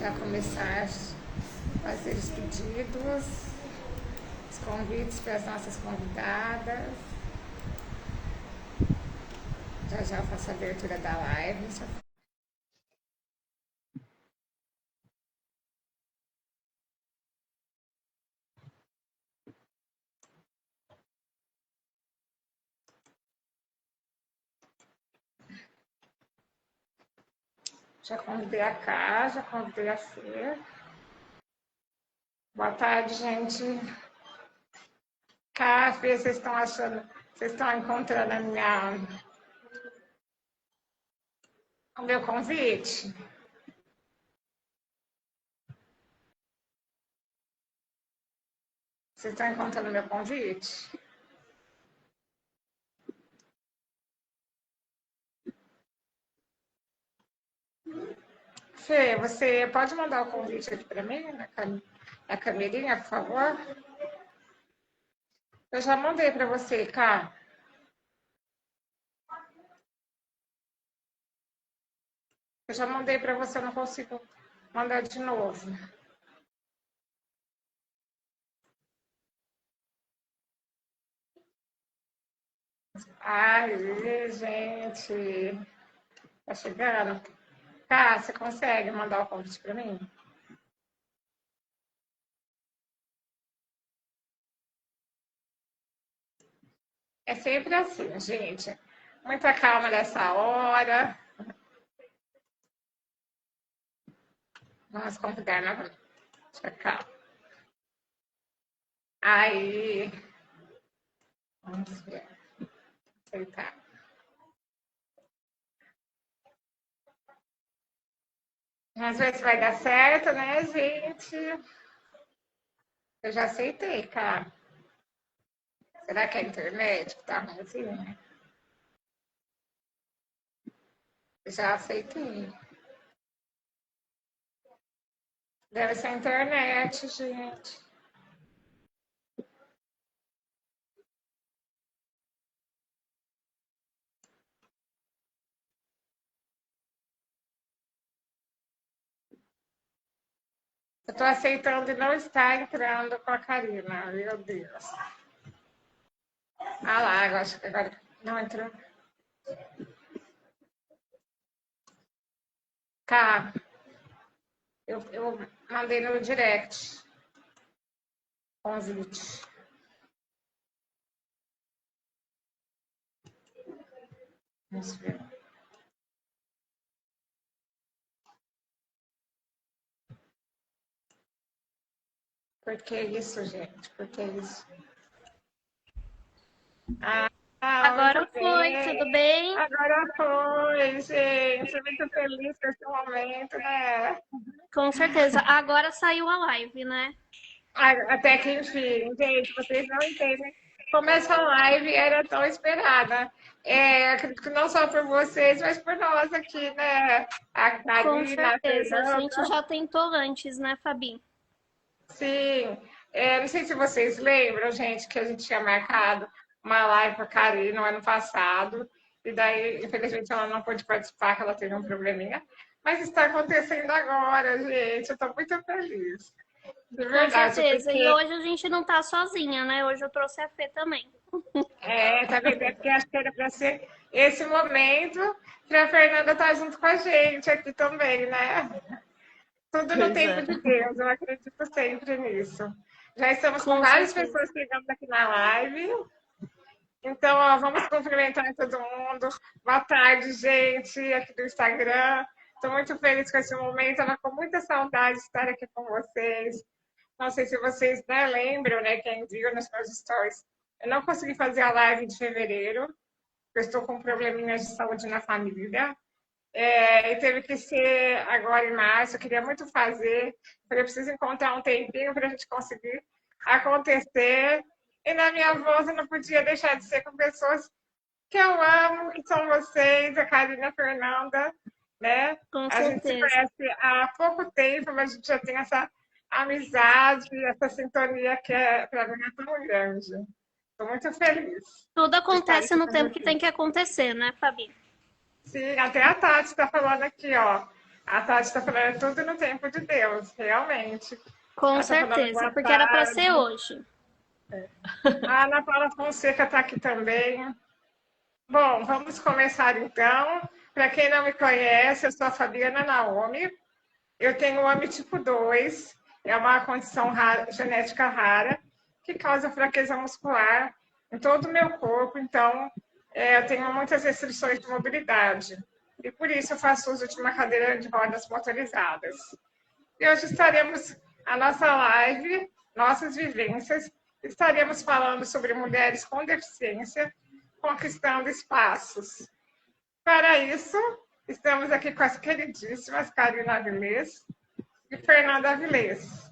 já começar a fazer os pedidos, os convites para as nossas convidadas. Já já eu faço a abertura da live. Já convidei a Cá, já convidei a Fer. Boa tarde, gente. Cá, Fer, vocês estão achando, vocês estão encontrando o meu convite? Vocês estão encontrando o meu convite? Fê, você pode mandar o convite aqui para mim, na Camilinha, por favor? Eu já mandei para você, Cá. Eu já mandei para você, eu não consigo mandar de novo. Ai, gente. Tá chegando. Cá, você consegue mandar o convite para mim? É sempre assim, gente. Muita calma nessa hora. Vamos convidar novamente. Calma. Aí. Vamos ver. Aceitar. Às vezes vai dar certo, né, gente? Eu já aceitei, cara. Será que é a internet que tá ruimzinha? Já aceitei. Deve ser a internet, gente. Eu tô aceitando e não está entrando com a Karina. Meu Deus. Ah lá, eu acho que agora não entrou. Tá. Eu mandei no direct. Convite. Vamos ver. Por que isso, gente? Por que isso? Agora muito foi, bem. tudo bem? Agora foi, gente. Muito feliz com esse momento, né? Com certeza. Agora saiu a live, né? Até que enfim, gente, vocês não entendem como essa live era tão esperada. Acredito que não só por vocês, mas por nós aqui, né? A Com Karina, a certeza. A gente Fernanda. já tentou antes, né, Fabi? Sim, não sei se vocês lembram, gente, que a gente tinha marcado uma live com a Karina no ano passado, e daí, infelizmente, ela não pôde participar, que ela teve um probleminha, mas está acontecendo agora, gente, eu estou muito feliz, de Com verdade, certeza. E porque, hoje a gente não tá sozinha, né? Hoje eu trouxe a Fê também. tá vendo? É porque acho que era para ser esse momento para a Fernanda estar junto com a gente aqui também, né? Tudo no Pois tempo é. de Deus, eu acredito sempre nisso. Já estamos com Com várias certeza. pessoas chegando aqui na live. Então, ó, vamos cumprimentar todo mundo. Boa tarde, gente, aqui do Instagram. Estou muito feliz com esse momento. Estava com muita saudade de estar aqui com vocês. Não sei se vocês, né, lembram, né, quem viu nos meus stories. Eu não consegui fazer a live de fevereiro, porque eu estou com probleminhas de saúde na família. E teve que ser agora em março. Eu queria muito fazer. Falei, eu preciso encontrar um tempinho para a gente conseguir acontecer. E na minha voz eu não podia deixar de ser com pessoas que eu amo, que são vocês, a Karina e a Fernanda, né? Com A gente se certeza. conhece há pouco tempo, mas a gente já tem essa amizade, essa sintonia que é, para mim, é tão grande. Estou muito feliz Tudo de estar acontece aqui no com tempo que tem vocês. que acontecer, né, Fabi? Sim, até a Tati está falando aqui, ó. A Tati está falando tudo no tempo de Deus, realmente. Com Ela tá falando certeza, boa porque era para ser tarde. hoje. A Ana Paula Fonseca está aqui também. Bom, vamos começar então. Para quem não me conhece, eu sou a Fabiana Naomi. Eu tenho o AMI tipo 2, é uma condição genética rara que causa fraqueza muscular em todo o meu corpo, então eu tenho muitas restrições de mobilidade. E por isso eu faço uso de uma cadeira de rodas motorizadas. E hoje estaremos a nossa live, nossas vivências, estaremos falando sobre mulheres com deficiência conquistando espaços. Para isso, estamos aqui com as queridíssimas Karina Avilés e Fernanda Avilés.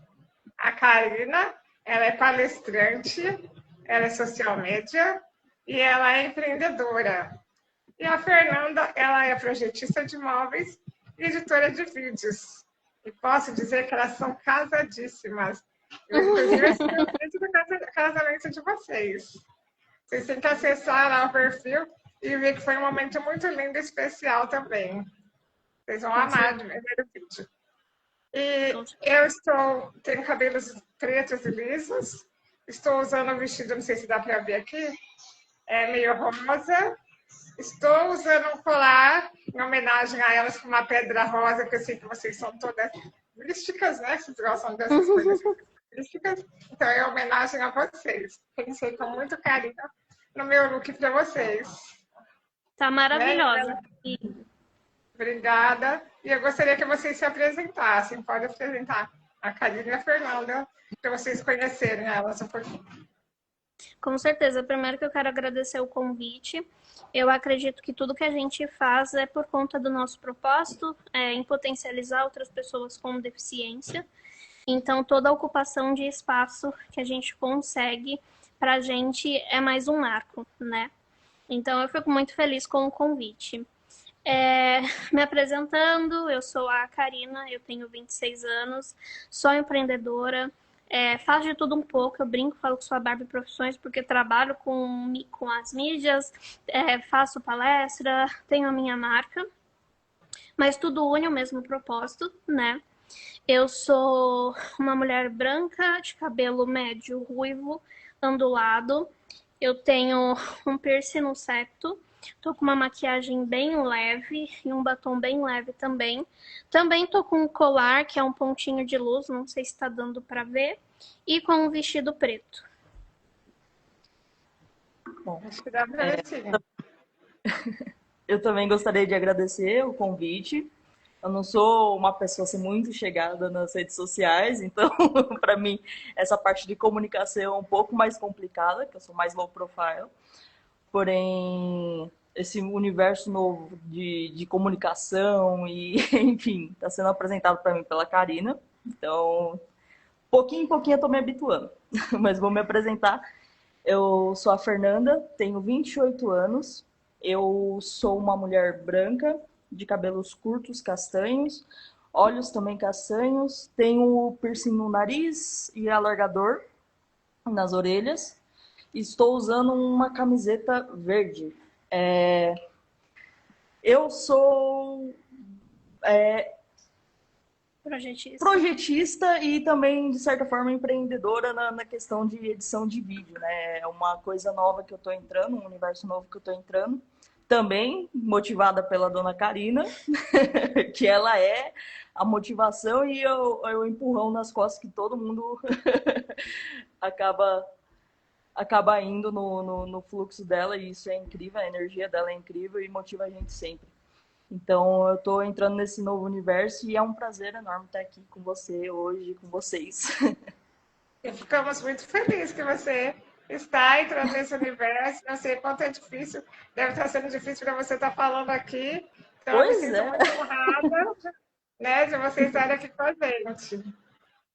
A Karina, ela é palestrante, ela é social media e ela é empreendedora. E a Fernanda, ela é projetista de móveis e editora de vídeos. E posso dizer que elas são casadíssimas. Eu, inclusive, assisti o vídeo do casamento de vocês. Vocês têm que acessar lá o perfil e ver que foi um momento muito lindo e especial também. Vocês vão amar de ver o vídeo. E eu tenho cabelos pretos e lisos. Estou usando um vestido, não sei se dá para ver aqui, é meio rosa. Estou usando um colar em homenagem a elas com uma pedra rosa, que eu sei que vocês são todas místicas, né? Vocês gostam dessas coisas místicas. Então, é homenagem a vocês. Pensei com muito carinho no meu look para vocês. Tá maravilhosa. Né? Obrigada. E eu gostaria que vocês se apresentassem. Pode apresentar a Karina e a Fernanda, para vocês conhecerem elas um pouquinho. Com certeza. Primeiro que eu quero agradecer o convite. Eu acredito que tudo que a gente faz é por conta do nosso propósito, em potencializar outras pessoas com deficiência. Então, toda a ocupação de espaço que a gente consegue, para a gente é mais um marco, né? Então, eu fico muito feliz com o convite. Me apresentando, eu sou a Karina, eu tenho 26 anos, sou empreendedora, faço de tudo um pouco, eu brinco, falo que sou a Barbie Profissões, porque trabalho com as mídias, faço palestra, tenho a minha marca, mas tudo une o mesmo propósito, né? Eu sou uma mulher branca, de cabelo médio, ruivo, ondulado, eu tenho um piercing no septo, tô com uma maquiagem bem leve e um batom bem leve também. Também tô com um colar, que é um pontinho de luz, não sei se tá dando pra ver, e com um vestido preto. Bom, acho que dá pra ver sim. Eu também gostaria de agradecer o convite. Eu não sou uma pessoa assim, muito chegada nas redes sociais, então, para mim, essa parte de comunicação é um pouco mais complicada, porque eu sou mais low profile. Porém, esse universo novo de comunicação e, enfim, está sendo apresentado para mim pela Karina. Então, pouquinho em pouquinho eu estou me habituando, mas vou me apresentar. Eu sou a Fernanda, tenho 28 anos, eu sou uma mulher branca, de cabelos curtos, castanhos, olhos também castanhos, tenho piercing no nariz e alargador nas orelhas. Estou usando uma camiseta verde. Eu sou projetista e também, de certa forma, empreendedora na questão de edição de vídeo, né? É uma coisa nova que eu estou entrando, um universo novo que eu estou entrando. Também motivada pela dona Karina, que ela é a motivação e o empurrão nas costas que todo mundo acaba indo no fluxo dela, e isso é incrível, a energia dela é incrível e motiva a gente sempre. Então, eu estou entrando nesse novo universo e é um prazer enorme estar aqui com você hoje, com vocês. E ficamos muito felizes que você está entrando nesse universo. Não sei quanto é difícil, deve estar sendo difícil para você estar falando aqui. Então, eu me sinto muito honrada, né, de você estar aqui com a gente.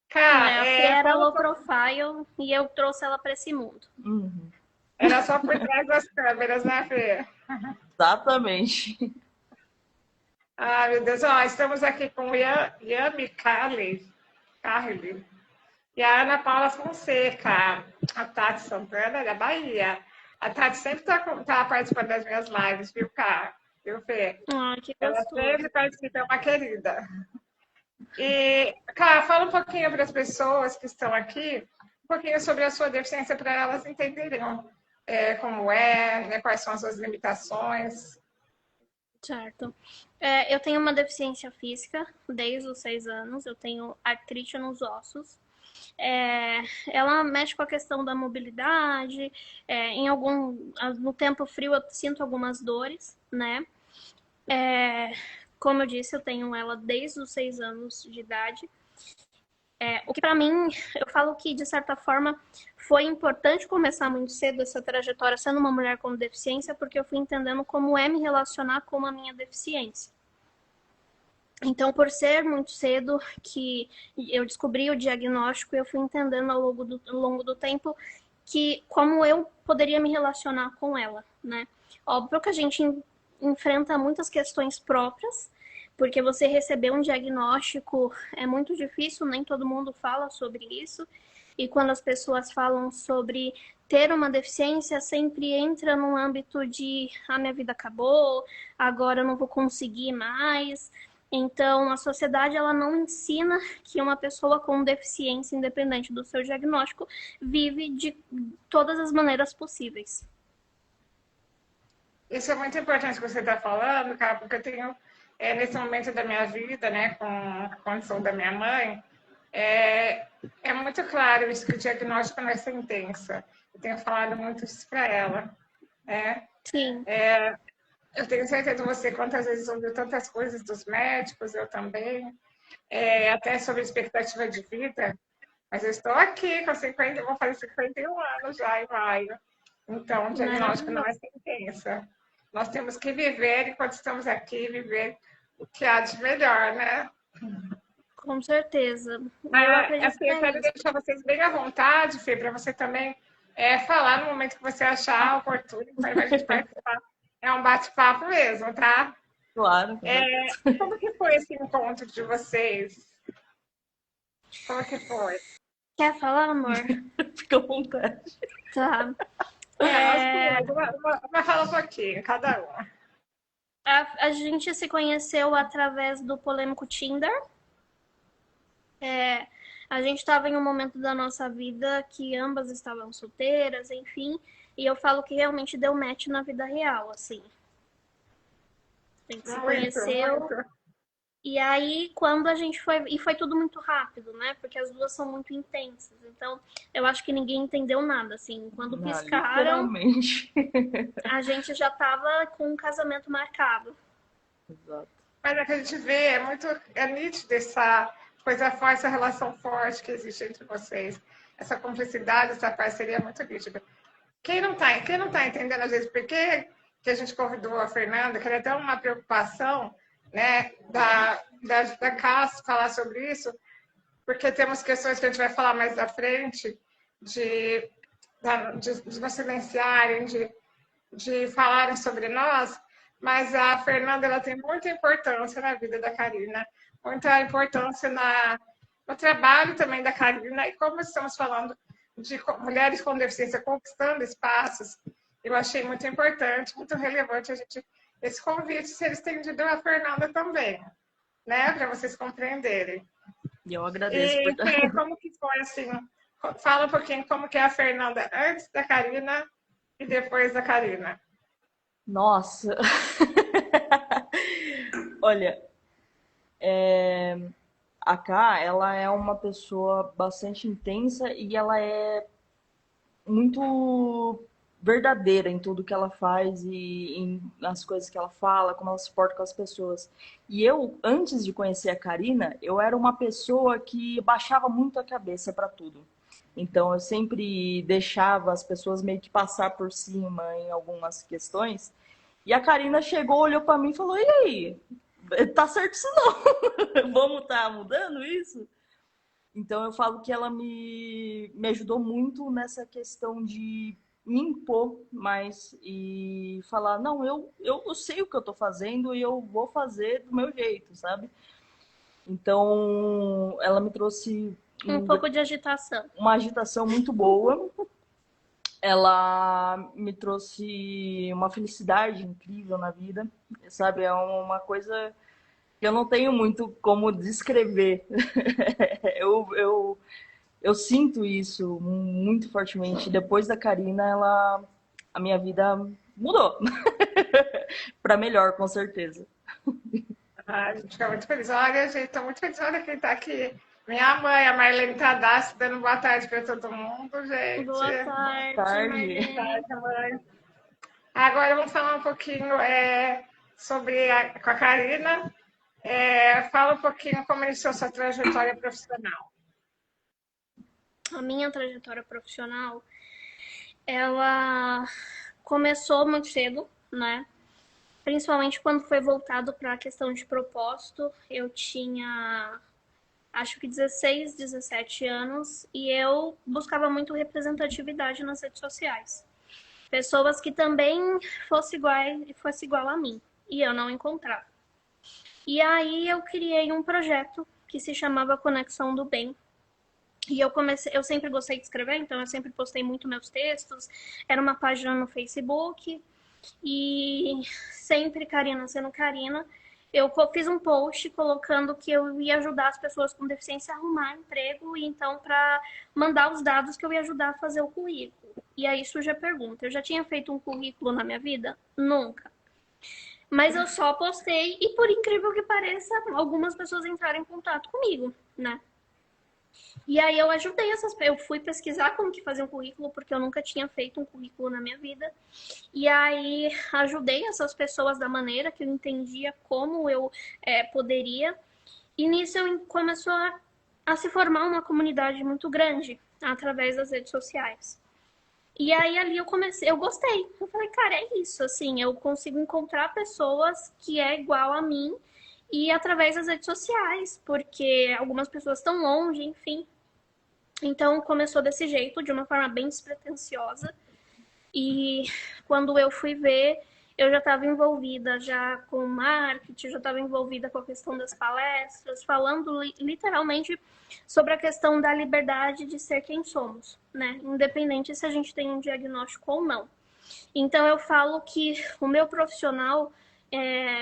Cara, a Fê era low profile e eu trouxe ela para esse mundo. Uhum. Era só por trás das câmeras, né, Fê? Exatamente. Ah, meu Deus. Ó, estamos aqui com o Yami Carly e a Ana Paula Fonseca, a Tati Santana, da Bahia. A Tati sempre está participando das minhas lives, viu, Cá? viu, Fê? Ah, que Ela gostoso. sempre participa, é uma querida. E, cara, fala um pouquinho para as pessoas que estão aqui, um pouquinho sobre a sua deficiência para elas entenderem como é, né, quais são as suas limitações. Certo. Eu tenho uma deficiência física desde os 6 anos. Eu tenho artrite nos ossos. Ela mexe com a questão da mobilidade. No tempo frio eu sinto algumas dores, né? Como eu disse, eu tenho ela desde os 6 anos de idade. O que para mim, eu falo que de certa forma foi importante começar muito cedo essa trajetória sendo uma mulher com deficiência, porque eu fui entendendo como é me relacionar com a minha deficiência. Então, por ser muito cedo que eu descobri o diagnóstico, eu fui entendendo ao longo do tempo que como eu poderia me relacionar com ela, né? Óbvio que a gente enfrenta muitas questões próprias, porque você receber um diagnóstico é muito difícil, nem todo mundo fala sobre isso. E quando as pessoas falam sobre ter uma deficiência, sempre entra num âmbito de minha vida acabou, agora eu não vou conseguir mais. Então, a sociedade ela não ensina que uma pessoa com deficiência, independente do seu diagnóstico, vive de todas as maneiras possíveis. Isso é muito importante que você está falando, cara, porque eu tenho, nesse momento da minha vida, né, com a condição da minha mãe, é muito claro isso que o diagnóstico não é sentença. Eu tenho falado muito isso para ela, né? Sim. Eu tenho certeza que você, quantas vezes ouviu tantas coisas dos médicos, eu também, até sobre expectativa de vida, mas eu estou aqui com 50, eu vou fazer 51 anos já em maio. Então, o diagnóstico não é sentença. Nós temos que viver, enquanto estamos aqui, viver o que há de melhor, né? Com certeza. Eu acredito Assim, que eu é quero isso. deixar vocês bem à vontade, Fê, para você também falar no momento que você achar oportuno, para a gente participar. É um bate-papo mesmo, tá? Claro, com certeza. Como que foi esse encontro de vocês? Como que foi? Quer falar, amor? Fica à vontade. Tá. As duas, uma fala um pouquinho, cada uma. A gente se conheceu através do polêmico Tinder. A gente estava em um momento da nossa vida que ambas estavam solteiras, enfim. E eu falo que realmente deu match na vida real, assim. A gente se Muito, conheceu. muito. E aí, quando a gente foi. E foi tudo muito rápido, né? Porque as duas são muito intensas. Então, eu acho que ninguém entendeu nada, assim. Quando Não, piscaram, literalmente. a gente já tava com um casamento marcado. Exato. Mas é que a gente vê, é nítido essa coisa forte, essa relação forte que existe entre vocês. Essa cumplicidade, essa parceria é muito nítida. Quem não tá entendendo, às vezes, por que a gente convidou a Fernanda, que era até uma preocupação, né, da Cass falar sobre isso, porque temos questões que a gente vai falar mais à frente, de nos silenciarem, de falarem sobre nós, mas a Fernanda ela tem muita importância na vida da Karina, muita importância no trabalho também da Karina, e como estamos falando de mulheres com deficiência conquistando espaços, eu achei muito importante, muito relevante esse convite ser estendido à Fernanda também, né, para vocês compreenderem. E eu agradeço por E como que foi assim? Fala um pouquinho como que é a Fernanda antes da Karina e depois da Karina. Nossa! Olha, a Ká, ela é uma pessoa bastante intensa e ela é muito verdadeira em tudo que ela faz e nas coisas que ela fala, como ela se porta com as pessoas. E eu, antes de conhecer a Karina, eu era uma pessoa que baixava muito a cabeça para tudo. Então eu sempre deixava as pessoas meio que passar por cima em algumas questões. E a Karina chegou, olhou para mim e falou: "E aí? Tá certo isso não? Vamos estar mudando isso?" Então eu falo que ela me ajudou muito nessa questão de me impor mais e falar: não, eu sei o que eu tô fazendo e eu vou fazer do meu jeito, sabe? Então ela me trouxe Um pouco de agitação. uma agitação muito boa. ela me trouxe uma felicidade incrível na vida, sabe? É uma coisa que eu não tenho muito como descrever. Eu sinto isso muito fortemente. Depois da Karina, a minha vida mudou. Para melhor, com certeza. A gente fica muito feliz. Olha, gente, estou muito feliz. Olha quem está aqui. Minha mãe, a Marlene Tadassi, dando boa tarde para todo mundo, gente. Boa Boa tarde, tarde. Boa Marlene. tarde, mãe. Agora vamos falar um pouquinho sobre com a Karina. Fala um pouquinho como iniciou sua trajetória profissional. A minha trajetória profissional, ela começou muito cedo, né? Principalmente quando foi voltado para a questão de propósito. Eu tinha, acho que 16, 17 anos e eu buscava muito representatividade nas redes sociais. Pessoas que também fosse igual a mim. E eu não encontrava. E aí eu criei um projeto que se chamava Conexão do Bem. E eu sempre gostei de escrever, então eu sempre postei muito meus textos. Era uma página no Facebook. E sempre Karina sendo Karina, eu fiz um post colocando que eu ia ajudar as pessoas com deficiência a arrumar emprego e então para mandar os dados que eu ia ajudar a fazer o currículo. E aí surge a pergunta, eu já tinha feito um currículo na minha vida? Nunca. Mas eu só postei e por incrível que pareça, algumas pessoas entraram em contato comigo, né? E aí eu ajudei eu fui pesquisar como que fazer um currículo, porque eu nunca tinha feito um currículo na minha vida. E aí ajudei essas pessoas da maneira que eu entendia como eu poderia. E nisso começou a se formar uma comunidade muito grande através das redes sociais. E aí ali eu gostei. Eu falei, cara, é isso, assim, eu consigo encontrar pessoas que é igual a mim e através das redes sociais, porque algumas pessoas estão longe, enfim. Então começou desse jeito, de uma forma bem despretensiosa. E quando eu fui ver, eu já estava envolvida já com marketing, já estava envolvida com a questão das palestras, falando literalmente sobre a questão da liberdade de ser quem somos, né? Independente se a gente tem um diagnóstico ou não. Então eu falo que o meu profissional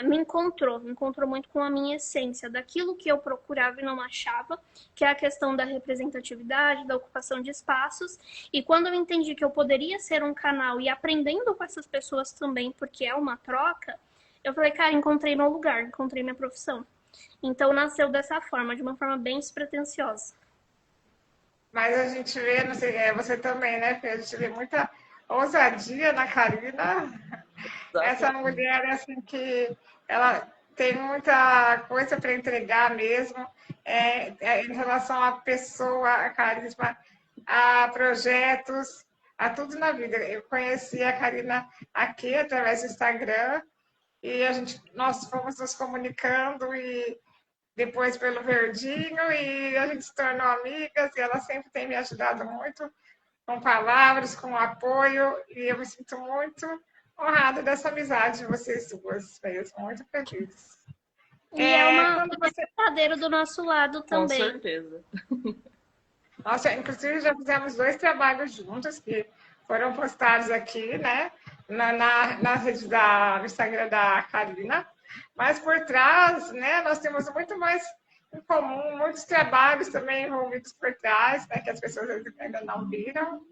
me encontrou muito com a minha essência, daquilo que eu procurava e não achava, que é a questão da representatividade, da ocupação de espaços. E quando eu entendi que eu poderia ser um canal e aprendendo com essas pessoas também, porque é uma troca, eu falei, cara, encontrei meu lugar, encontrei minha profissão. Então nasceu dessa forma, de uma forma bem despretensiosa. Mas a gente vê, não sei, você também, né, Fê? A gente vê muita ousadia na Karina. Essa Exatamente. mulher, assim, que ela tem muita coisa para entregar mesmo, em relação à pessoa, a carisma, a projetos, a tudo na vida. Eu conheci a Karina aqui através do Instagram e nós fomos nos comunicando e depois pelo Verdinho e a gente se tornou amigas e ela sempre tem me ajudado muito com palavras, com apoio e eu me sinto muito honrada dessa amizade de vocês duas mesmo, muito feliz. E é uma Quando você. verdadeira do nosso lado Com também. certeza. Nossa, inclusive já fizemos 2 trabalhos juntos que foram postados aqui, né? Na rede no Instagram da Karina. Mas por trás, né, nós temos muito mais em comum, muitos trabalhos também envolvidos por trás, né, que as pessoas ainda não viram.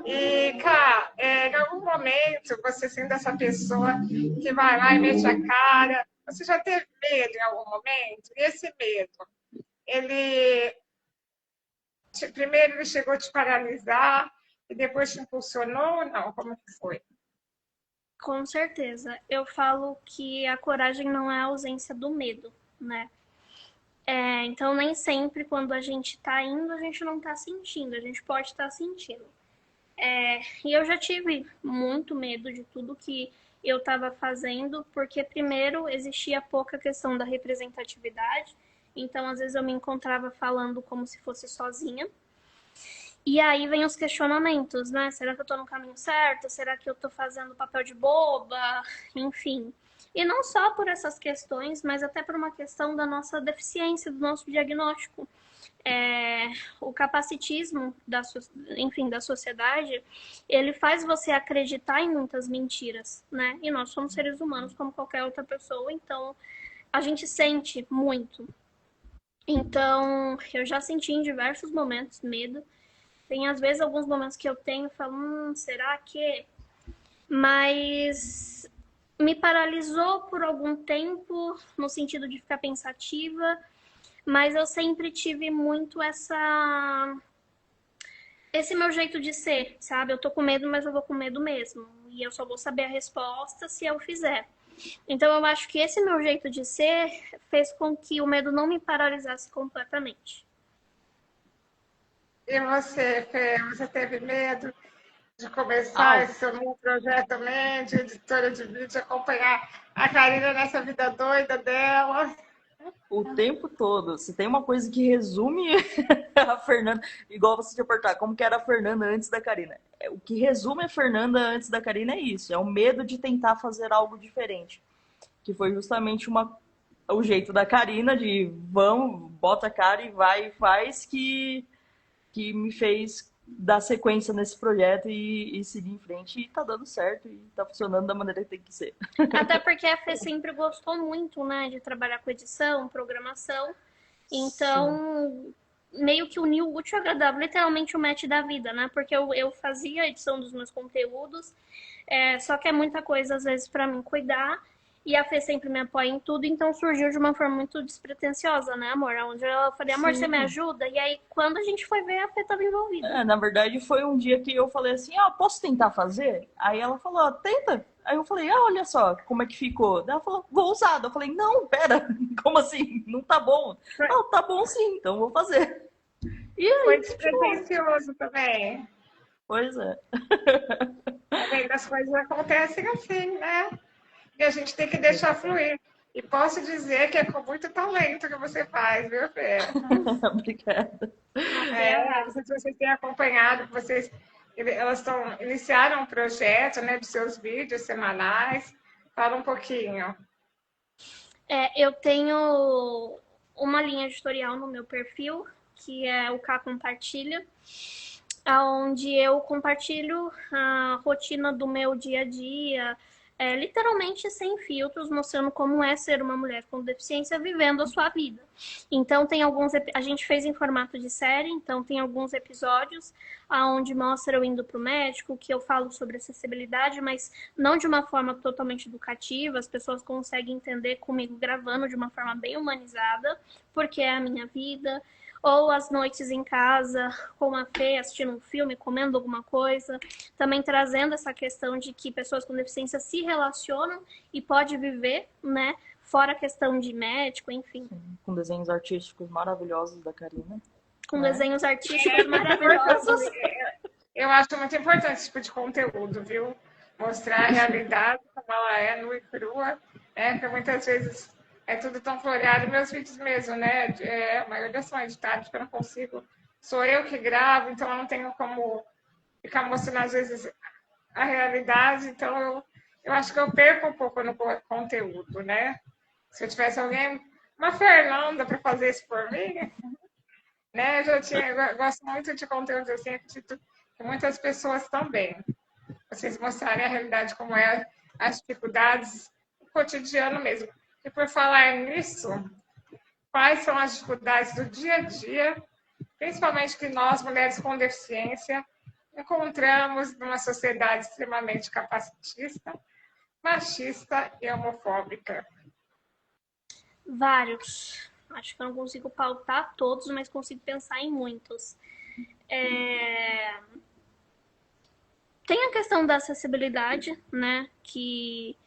E, cara, em algum momento, você sendo essa pessoa que vai lá e mete a cara, você já teve medo em algum momento? E esse medo, ele primeiro ele chegou a te paralisar e depois te impulsionou ou não? Como que foi? Com certeza. Eu falo que a coragem não é a ausência do medo, né? Então, nem sempre quando a gente tá indo, a gente não tá sentindo. A gente pode estar sentindo. E eu já tive muito medo de tudo que eu estava fazendo, porque primeiro existia pouca questão da representatividade. Então, às vezes eu me encontrava falando como se fosse sozinha. E aí vem os questionamentos, né? Será que eu tô no caminho certo? Será que eu tô fazendo papel de boba? Enfim. E não só por essas questões, mas até por uma questão da nossa deficiência, do nosso diagnóstico. O capacitismo enfim, da sociedade, ele faz você acreditar em muitas mentiras, né? E nós somos seres humanos como qualquer outra pessoa, então a gente sente muito. Então, eu já senti em diversos momentos medo. Tem, às vezes, alguns momentos que eu tenho e falo, será que... Mas me paralisou por algum tempo, no sentido de ficar pensativa, mas eu sempre tive muito esse meu jeito de ser, sabe? Eu tô com medo, mas eu vou com medo mesmo. E eu só vou saber a resposta se eu fizer. Então eu acho que esse meu jeito de ser fez com que o medo não me paralisasse completamente. E você, Fê, você teve medo de começar esse seu novo projeto também, de editora de vídeo, acompanhar a Karina nessa vida doida dela? O tempo todo. Se tem uma coisa que resume a Fernanda, igual você tinha perguntado, como que era a Fernanda antes da Karina. O que resume a Fernanda antes da Karina é isso, é o medo de tentar fazer algo diferente. Que foi justamente o jeito da Karina de vamos, bota a cara e vai e faz, que me fez dar sequência nesse projeto e seguir em frente. E tá dando certo e tá funcionando da maneira que tem que ser. Até porque a Fê sempre gostou muito, né, de trabalhar com edição, programação. Então, meio que uniu o útil ao agradável, literalmente o match da vida, né? Porque eu fazia a edição dos meus conteúdos, só que é muita coisa, às vezes, pra mim cuidar. E a Fê sempre me apoia em tudo, então surgiu de uma forma muito despretensiosa, né, amor? Onde eu falei, amor, você me ajuda? E aí, quando a gente foi ver, a Fê estava envolvida. Na verdade, foi um dia que eu falei assim, posso tentar fazer? Aí ela falou, tenta. Aí eu falei, olha só como é que ficou. Daí ela falou, vou usar. Eu falei, não, pera, como assim? Não tá bom. Não, tá bom sim, então vou fazer. E aí, foi despretensioso também. Pois é. As coisas acontecem assim, né? E a gente tem que deixar fluir. E posso dizer que é com muito talento que você faz, viu, Fê? Obrigada. Não sei se vocês têm acompanhado, elas iniciaram um projeto, né, de seus vídeos semanais. Fala um pouquinho. Eu tenho uma linha editorial no meu perfil, que é o K Compartilha, onde eu compartilho a rotina do meu dia a dia, literalmente sem filtros, mostrando como é ser uma mulher com deficiência vivendo a sua vida. Então a gente fez em formato de série, então tem alguns episódios onde mostra eu indo pro médico, que eu falo sobre acessibilidade, mas não de uma forma totalmente educativa, as pessoas conseguem entender comigo gravando de uma forma bem humanizada, porque é a minha vida. Ou as noites em casa, com a Fê, assistindo um filme, comendo alguma coisa. Também trazendo essa questão de que pessoas com deficiência se relacionam e pode viver, né? Fora a questão de médico, enfim. Sim, com desenhos artísticos maravilhosos da Karina. Com desenhos artísticos maravilhosos. Eu acho muito importante esse tipo de conteúdo, viu? Mostrar a realidade como ela é, nua e crua. Porque muitas vezes é tudo tão floreado, meus vídeos mesmo, né? A maioria são editados, porque eu não consigo. Sou eu que gravo, então eu não tenho como ficar mostrando, às vezes, a realidade. Então, eu acho que eu perco um pouco no conteúdo, né? Se eu tivesse uma Fernanda para fazer isso por mim, né? Eu gosto muito de conteúdo assim, acredito que muitas pessoas também. Vocês mostrarem a realidade como é, as dificuldades, o cotidiano mesmo. E por falar nisso, quais são as dificuldades do dia a dia, principalmente que nós, mulheres com deficiência, encontramos numa sociedade extremamente capacitista, machista e homofóbica? Vários. Acho que eu não consigo pautar todos, mas consigo pensar em muitos. Tem a questão da acessibilidade, né? Que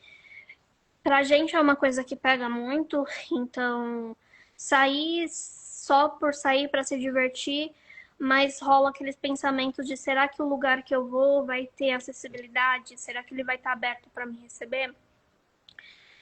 pra gente é uma coisa que pega muito, então sair só por sair para se divertir, mas rola aqueles pensamentos de será que o lugar que eu vou vai ter acessibilidade? Será que ele vai estar aberto para me receber?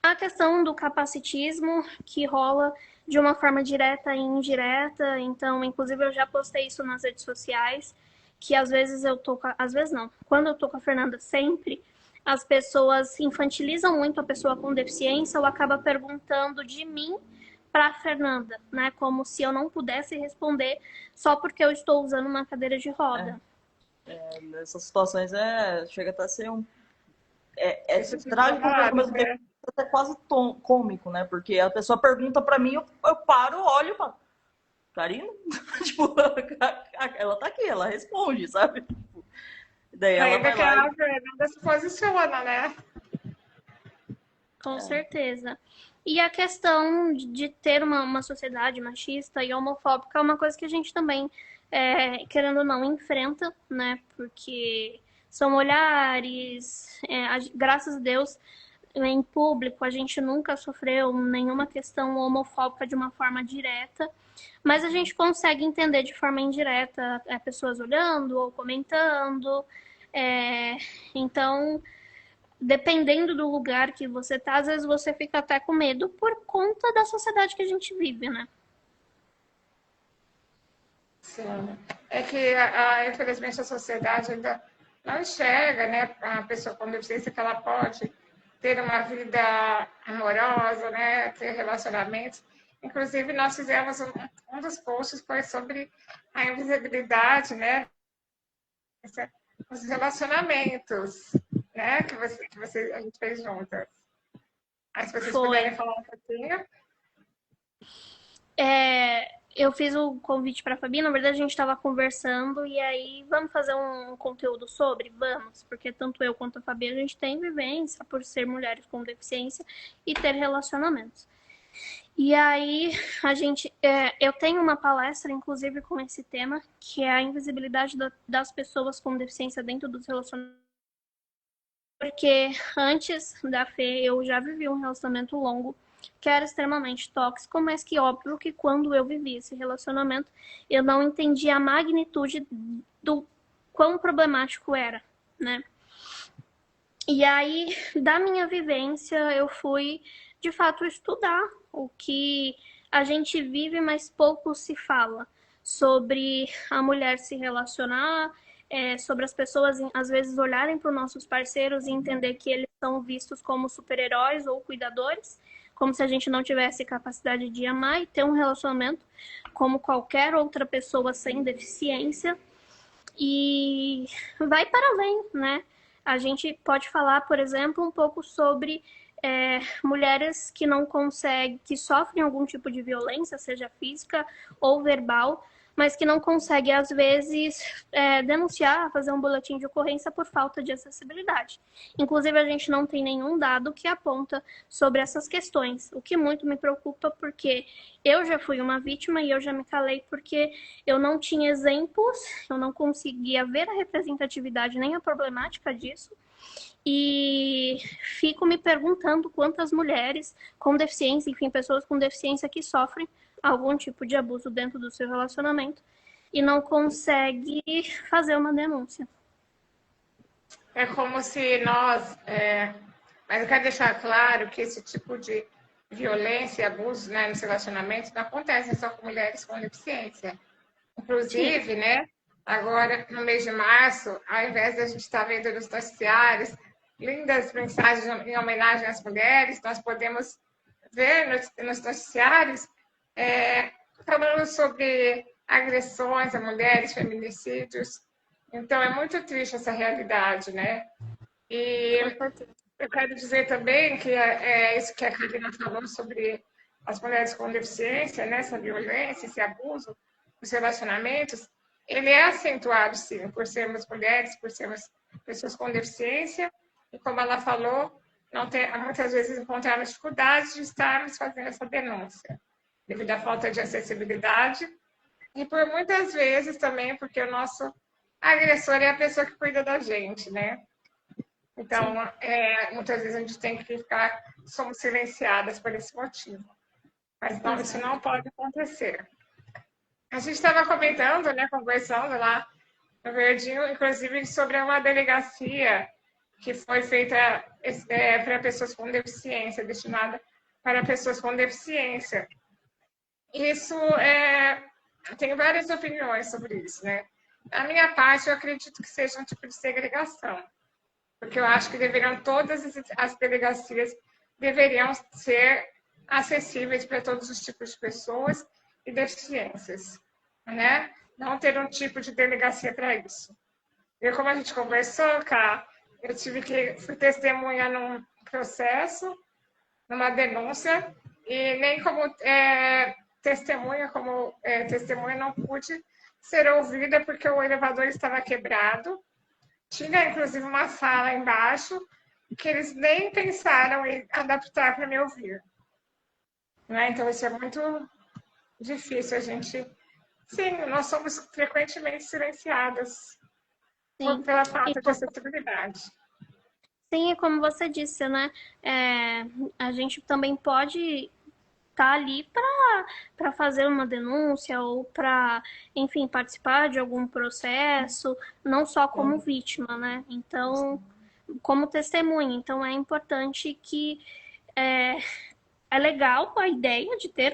A questão do capacitismo que rola de uma forma direta e indireta, então, inclusive eu já postei isso nas redes sociais, que às vezes eu tô às vezes não, quando eu tô com a Fernanda sempre, as pessoas infantilizam muito a pessoa com deficiência ou acaba perguntando de mim para a Fernanda, né? Como se eu não pudesse responder só porque eu estou usando uma cadeira de roda. Nessas situações chega até a ser Isso fica trágico, mas ao mesmo tempo né? é quase cômico, né? Porque a pessoa pergunta pra mim, eu paro, olho e falo, Karina? Tipo, ela tá aqui, ela responde, sabe? Daí ela Ainda vai que lá a e... Fernanda se posiciona, né? Com certeza. E a questão de ter uma sociedade machista e homofóbica é uma coisa que a gente também, querendo ou não, enfrenta, né? Porque são olhares, graças a Deus, em público a gente nunca sofreu nenhuma questão homofóbica de uma forma direta, mas a gente consegue entender de forma indireta pessoas olhando ou comentando. Então, dependendo do lugar que você tá, às vezes você fica até com medo por conta da sociedade que a gente vive, né? Sim. É que, infelizmente, a sociedade ainda não enxerga, né, a pessoa com deficiência que ela pode ter uma vida amorosa, né, ter relacionamentos. Inclusive, nós fizemos um dos posts foi sobre a invisibilidade, né, os relacionamentos, né, a gente fez juntas. Aí, se vocês Foi. puderem falar um pouquinho. Eu fiz o convite para a Fabi, na verdade a gente estava conversando e aí vamos fazer um conteúdo sobre? Vamos, porque tanto eu quanto a Fabi a gente tem vivência por ser mulheres com deficiência e ter relacionamentos. E aí eu tenho uma palestra, inclusive, com esse tema, que é a invisibilidade das pessoas com deficiência dentro dos relacionamentos. Porque antes da Fê, eu já vivi um relacionamento longo, que era extremamente tóxico, mas que óbvio que quando eu vivi esse relacionamento, eu não entendi a magnitude do quão problemático era, né? E aí, da minha vivência, eu fui, de fato, estudar o que a gente vive, mas pouco se fala sobre a mulher se relacionar, sobre as pessoas, às vezes, olharem para os nossos parceiros e entender que eles são vistos como super-heróis ou cuidadores, como se a gente não tivesse capacidade de amar e ter um relacionamento como qualquer outra pessoa sem deficiência. E vai para além, né? A gente pode falar, por exemplo, um pouco sobre mulheres que não conseguem, que sofrem algum tipo de violência, seja física ou verbal, mas que não conseguem, às vezes, denunciar, fazer um boletim de ocorrência por falta de acessibilidade. Inclusive, a gente não tem nenhum dado que aponta sobre essas questões, o que muito me preocupa, porque eu já fui uma vítima e eu já me calei porque eu não tinha exemplos, eu não conseguia ver a representatividade nem a problemática disso. E fico me perguntando quantas mulheres com deficiência, enfim, pessoas com deficiência que sofrem algum tipo de abuso dentro do seu relacionamento e não consegue fazer uma denúncia. É como se nós. Mas eu quero deixar claro que esse tipo de violência e abuso, né, nos relacionamentos não acontece só com mulheres com deficiência. Inclusive, né, agora no mês de março, ao invés de a gente estar vendo nos noticiários lindas mensagens em homenagem às mulheres, nós podemos ver nos noticiários falando sobre agressões a mulheres, feminicídios. Então, é muito triste essa realidade, né? E eu quero dizer também que isso que a Karina falou sobre as mulheres com deficiência, né? Essa violência, esse abuso nos relacionamentos, ele é acentuado, sim, por sermos mulheres, por sermos pessoas com deficiência, e como ela falou, muitas vezes encontramos dificuldades de estarmos fazendo essa denúncia, devido à falta de acessibilidade, e por muitas vezes também porque o nosso agressor é a pessoa que cuida da gente, né? Então, muitas vezes a gente tem que somos silenciadas por esse motivo. Mas não, isso não pode acontecer. A gente estava comentando, né, conversando lá no Verdinho, inclusive sobre uma delegacia que foi feita para pessoas com deficiência, destinada para pessoas com deficiência. Isso tenho várias opiniões sobre isso, né? Da minha parte, eu acredito que seja um tipo de segregação. porque eu acho que deveriam todas as delegacias deveriam ser acessíveis para todos os tipos de pessoas e deficiências, né? Não ter um tipo de delegacia para isso. E como a gente conversou, Cá, eu fui testemunha num processo, numa denúncia, e nem como testemunha não pude ser ouvida porque o elevador estava quebrado. Tinha, inclusive, uma sala embaixo que eles nem pensaram em adaptar para me ouvir. Né? Então, isso é muito difícil. A gente... Sim, nós somos frequentemente silenciadas pela falta de acessibilidade. Sim, como você disse, né? A gente também pode estar ali para fazer uma denúncia ou para, enfim, participar de algum processo, não só como vítima, né? Então, como testemunha. Então, é importante que é legal a ideia de ter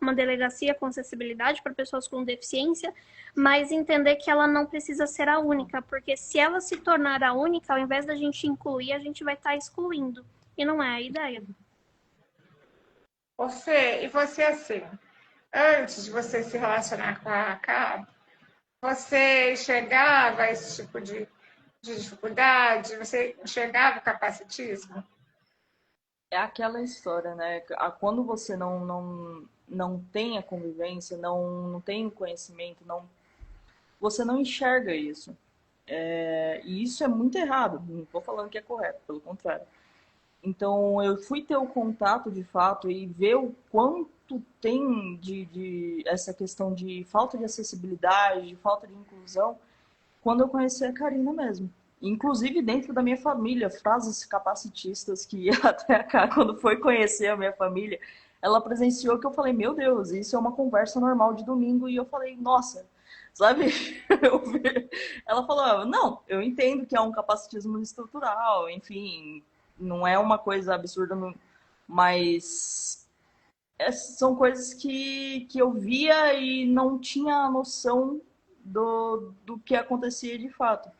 uma delegacia com acessibilidade para pessoas com deficiência, mas entender que ela não precisa ser a única, porque se ela se tornar a única, ao invés da gente incluir, a gente vai estar excluindo. E não é a ideia. Ô Fê, e você assim, antes de você se relacionar com a CAB, você enxergava esse tipo de dificuldade? Você enxergava o capacitismo? É aquela história, né? Quando você não tem a convivência, não tem o conhecimento, você não enxerga isso. E isso é muito errado. Não estou falando que é correto, pelo contrário. Então, eu fui ter o contato, de fato, e ver o quanto tem de essa questão de falta de acessibilidade, de falta de inclusão, quando eu conheci a Karina mesmo. Inclusive, dentro da minha família, frases capacitistas que até cá, quando foi conhecer a minha família, ela presenciou que eu falei, meu Deus, isso é uma conversa normal de domingo. E eu falei, nossa, sabe? Ela falou, não, eu entendo que é um capacitismo estrutural, enfim, não é uma coisa absurda, mas são coisas que eu via e não tinha noção do que acontecia de fato.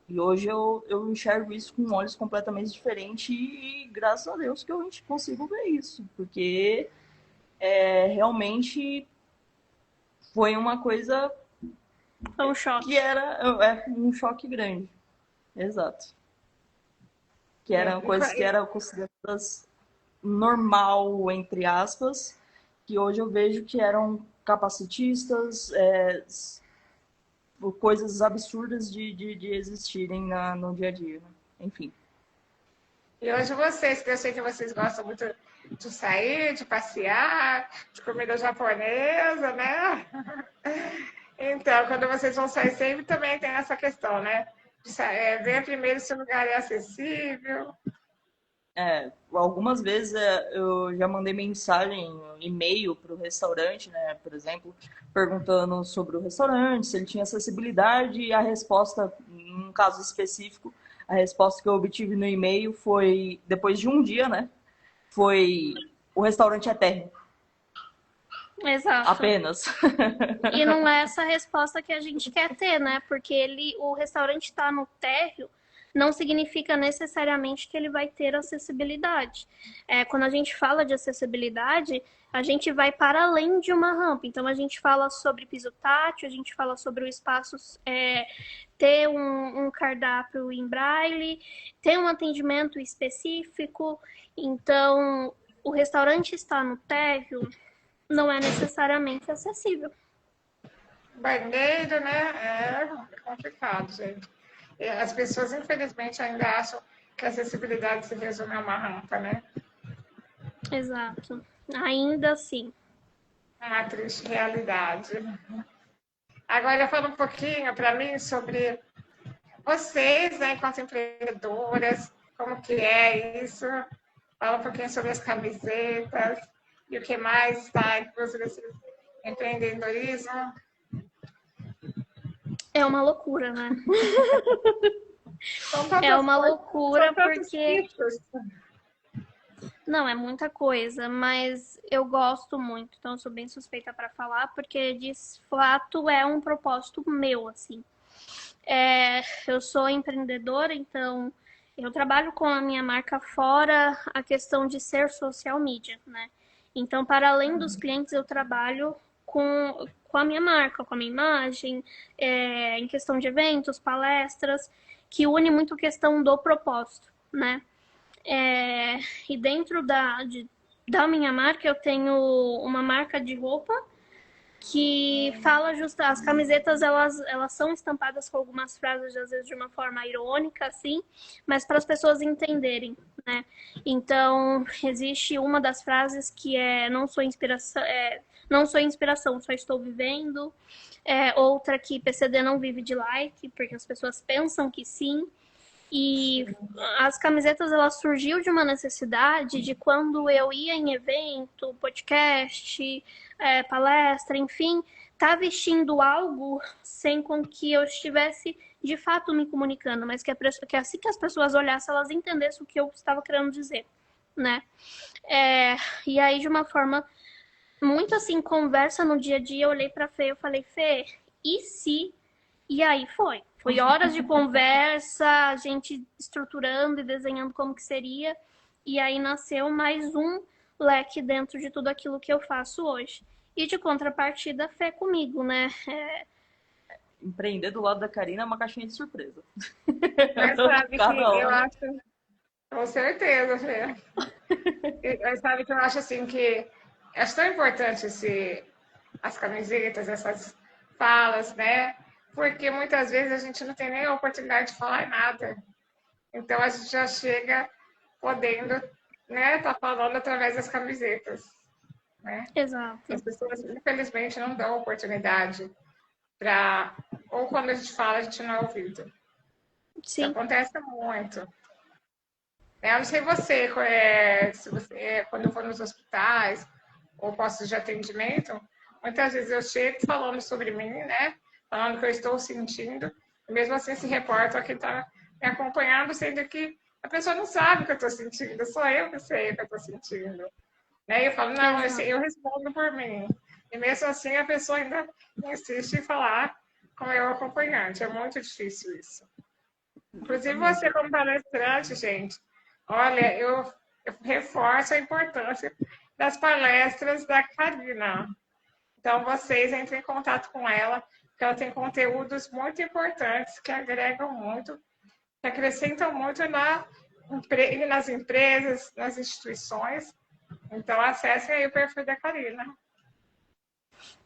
E hoje eu enxergo isso com olhos completamente diferentes e graças a Deus que eu consigo ver isso, porque realmente foi uma coisa Foi um choque. que era um choque grande. Exato. Que eram coisas que eram consideradas normal, entre aspas, que hoje eu vejo que eram capacitistas, coisas absurdas de existirem no dia a dia. Né? Enfim. E hoje vocês, que eu sei que vocês gostam muito de sair, de passear, de comida japonesa, né? Então, quando vocês vão sair sempre também tem essa questão, né? De ver primeiro se o lugar é acessível. Algumas vezes eu já mandei mensagem, e-mail para o restaurante, né, por exemplo, perguntando sobre o restaurante, se ele tinha acessibilidade, e a resposta, num caso específico, a resposta que eu obtive no e-mail foi, depois de um dia, né, foi o restaurante é térreo. Exato. Apenas. E não é essa resposta que a gente quer ter, né? Porque o restaurante está no térreo, não significa necessariamente que ele vai ter acessibilidade. Quando a gente fala de acessibilidade, a gente vai para além de uma rampa. Então, a gente fala sobre piso tátil, a gente fala sobre o espaço ter um cardápio em braille, ter um atendimento específico. Então, o restaurante está no térreo, não é necessariamente acessível. Banheiro, né? É complicado, gente. As pessoas, infelizmente, ainda acham que a acessibilidade se resume a uma rampa, né? Exato. Ainda assim. Uma triste realidade. Agora, fala um pouquinho para mim sobre vocês, né, enquanto empreendedoras, como que é isso? Fala um pouquinho sobre as camisetas e o que mais está incluso nesse empreendedorismo. É uma loucura, né? É uma loucura porque... Não, é muita coisa, mas eu gosto muito, então eu sou bem suspeita para falar, porque de fato é um propósito meu, assim. Eu sou empreendedora, então eu trabalho com a minha marca fora a questão de ser social media, né? Então, para além dos clientes, eu trabalho com a minha marca, com a minha imagem, em questão de eventos, palestras, que une muito a questão do propósito, né? E dentro da minha marca, eu tenho uma marca de roupa que fala justo, as camisetas elas são estampadas com algumas frases às vezes de uma forma irônica assim, mas para as pessoas entenderem, né? Então existe uma das frases que não sou inspiração, só estou vivendo. Outra que PCD não vive de like, porque as pessoas pensam que sim. E as camisetas, ela surgiu de uma necessidade de quando eu ia em evento, podcast, palestra, enfim, tá vestindo algo sem com que eu estivesse de fato me comunicando, mas que assim que as pessoas olhassem, elas entendessem o que eu estava querendo dizer, né? E aí, de uma forma muito assim, conversa no dia a dia, eu olhei pra Fê, eu falei, Fê, e se... E aí foi. Foi horas de conversa, a gente estruturando e desenhando como que seria. E aí nasceu mais um leque dentro de tudo aquilo que eu faço hoje. E de contrapartida, Fé comigo, né? Empreender do lado da Karina é uma caixinha de surpresa. Mas sabe que eu acho... Com certeza, Fê. Mas sabe que eu acho assim que... Acho tão importante as camisetas, essas falas, né? Porque muitas vezes a gente não tem nem a oportunidade de falar nada. Então a gente já chega podendo, né, tá falando através das camisetas, né? Exato. As pessoas, infelizmente, não dão oportunidade para... Ou quando a gente fala, a gente não é ouvido. Sim. Isso acontece muito. Eu não sei se você, quando for nos hospitais ou postos de atendimento, muitas vezes eu chego falando sobre mim, né? Falando o que eu estou sentindo, e mesmo assim se reporta a quem está me acompanhando, sendo que a pessoa não sabe o que eu estou sentindo, só eu que sei o que eu estou sentindo. Né? E eu falo, não, eu respondo por mim. E mesmo assim a pessoa ainda insiste em falar com o meu acompanhante. É muito difícil isso. Inclusive você como palestrante, gente, olha, eu reforço a importância das palestras da Karina. Então, vocês entrem em contato com ela, porque ela tem conteúdos muito importantes que agregam muito, que acrescentam muito nas empresas, nas instituições. Então, acessem aí o perfil da Karina.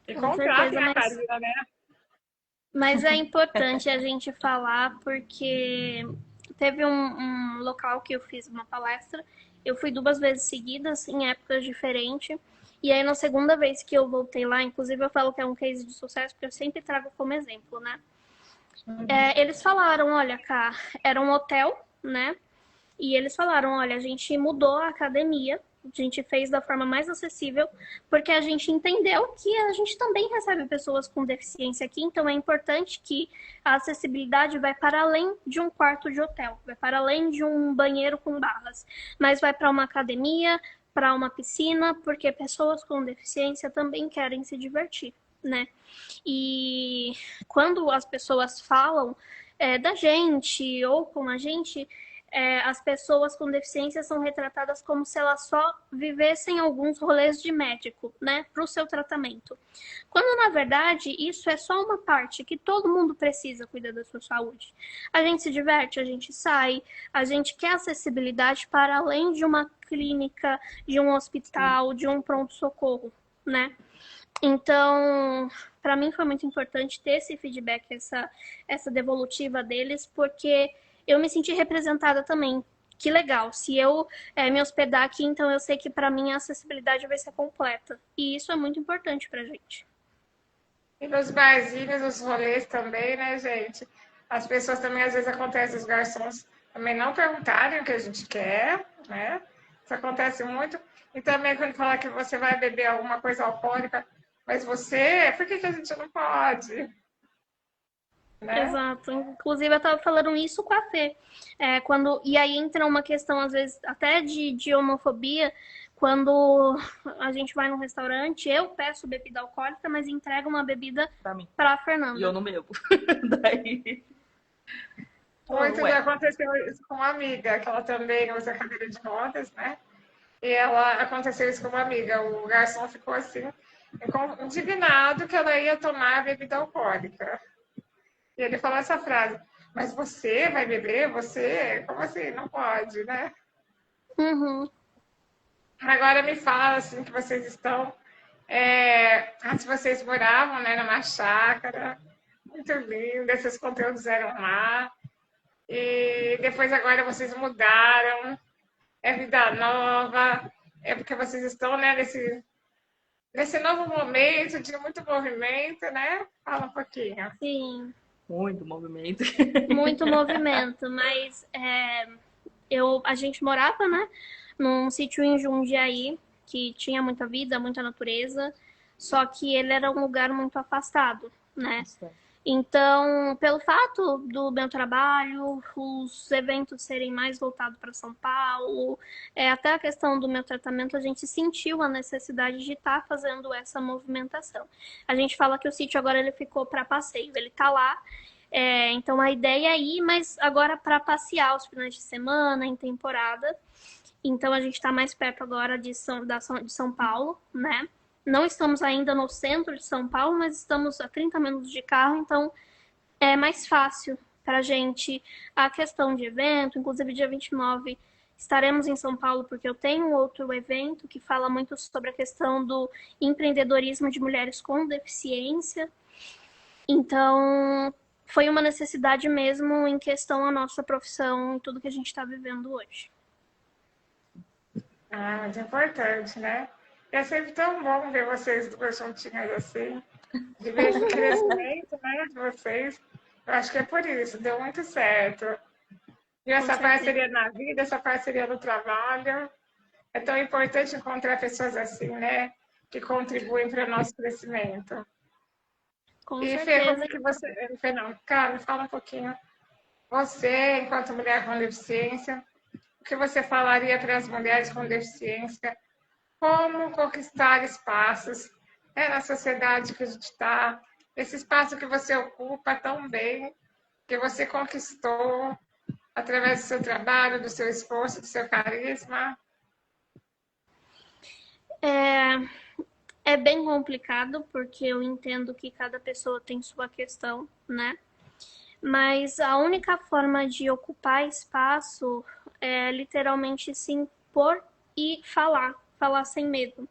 E contratem a Karina, né? Mas é importante a gente falar, porque teve um local que eu fiz uma palestra, eu fui 2 vezes seguidas, em épocas diferentes. E aí, na segunda vez que eu voltei lá, inclusive eu falo que é um case de sucesso, porque eu sempre trago como exemplo, né? Eles falaram, olha, cá, era um hotel, né? E eles falaram, olha, a gente mudou a academia, a gente fez da forma mais acessível, porque a gente entendeu que a gente também recebe pessoas com deficiência aqui, então é importante que a acessibilidade vai para além de um quarto de hotel, vai para além de um banheiro com barras, mas vai para uma academia, para uma piscina, porque pessoas com deficiência também querem se divertir, né? E quando as pessoas falam da gente ou com a gente, as pessoas com deficiência são retratadas como se elas só vivessem alguns rolês de médico, né, para o seu tratamento. Quando, na verdade, isso é só uma parte que todo mundo precisa cuidar da sua saúde. A gente se diverte, a gente sai, a gente quer acessibilidade para além de uma clínica, de um hospital, de um pronto-socorro, né? Então, para mim foi muito importante ter esse feedback, essa devolutiva deles, porque eu me senti representada também. Que legal, se eu me hospedar aqui, então eu sei que para mim a acessibilidade vai ser completa. E isso é muito importante pra gente. E nos barzinhos, os rolês também, né, gente? As pessoas também, às vezes, acontece, os garçons também não perguntarem o que a gente quer, né? Isso acontece muito. E também quando fala que você vai beber alguma coisa alcoólica, mas por que a gente não pode? Né? Exato. Inclusive, eu estava falando isso com a Fê. E aí entra uma questão, às vezes, até de homofobia, quando a gente vai num restaurante, eu peço bebida alcoólica, mas entrego uma bebida para a Fernanda. E eu não bebo. Daí... Muito Ué, aconteceu isso com uma amiga, que ela também usa cadeira de rodas, né? E ela aconteceu isso com uma amiga. O garçom ficou assim, indignado que ela ia tomar bebida alcoólica. E ele falou essa frase: mas você vai beber? Você? Como assim? Não pode, né? Uhum. Agora me fala assim que vocês estão. Antes vocês moravam, né, numa chácara, muito linda, esses conteúdos eram lá. E depois agora vocês mudaram, é vida nova, é porque vocês estão, né, nesse novo momento de muito movimento, né? Fala um pouquinho. Sim, muito movimento. muito movimento, mas a gente morava, né, num sítio em Jundiaí, que tinha muita vida, muita natureza, só que ele era um lugar muito afastado, né? Então, pelo fato do meu trabalho, os eventos serem mais voltados para São Paulo, até a questão do meu tratamento, a gente sentiu a necessidade de estar fazendo essa movimentação. A gente fala que o sítio agora ele ficou para passeio, ele está lá. Então a ideia é ir, mas agora para passear os finais de semana, em temporada. Então a gente está mais perto agora de São Paulo, né? Não estamos ainda no centro de São Paulo, mas estamos a 30 minutos de carro, então é mais fácil para a gente a questão de evento. Inclusive, dia 29 estaremos em São Paulo, porque eu tenho outro evento que fala muito sobre a questão do empreendedorismo de mulheres com deficiência. Então, foi uma necessidade mesmo em questão à nossa profissão e tudo que a gente está vivendo hoje. Ah, muito importante, né? É sempre tão bom ver vocês duas juntinhas assim, de ver o crescimento, né, de vocês. Eu acho que é por isso, deu muito certo. E essa parceria na vida, essa parceria no trabalho. É tão importante encontrar pessoas assim, né? Que contribuem para o nosso crescimento. Com E Fê, certeza. como que você. Fê, não, Carlos, fala um pouquinho. Você, enquanto mulher com deficiência, o que você falaria para as mulheres com deficiência? Como conquistar espaços, né, na sociedade que a gente está? Esse espaço que você ocupa tão bem, que você conquistou através do seu trabalho, do seu esforço, do seu carisma. É bem complicado, porque eu entendo que cada pessoa tem sua questão, né? Mas a única forma de ocupar espaço é literalmente se impor e falar sem medo.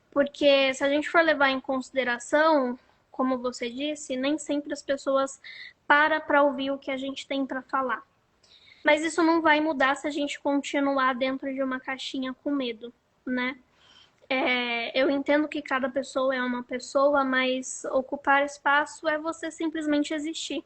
Porque se a gente for levar em consideração, como você disse, nem sempre as pessoas param para ouvir o que a gente tem para falar. Mas isso não vai mudar se a gente continuar dentro de uma caixinha com medo, né? Eu entendo que cada pessoa é uma pessoa, mas ocupar espaço é você simplesmente existir.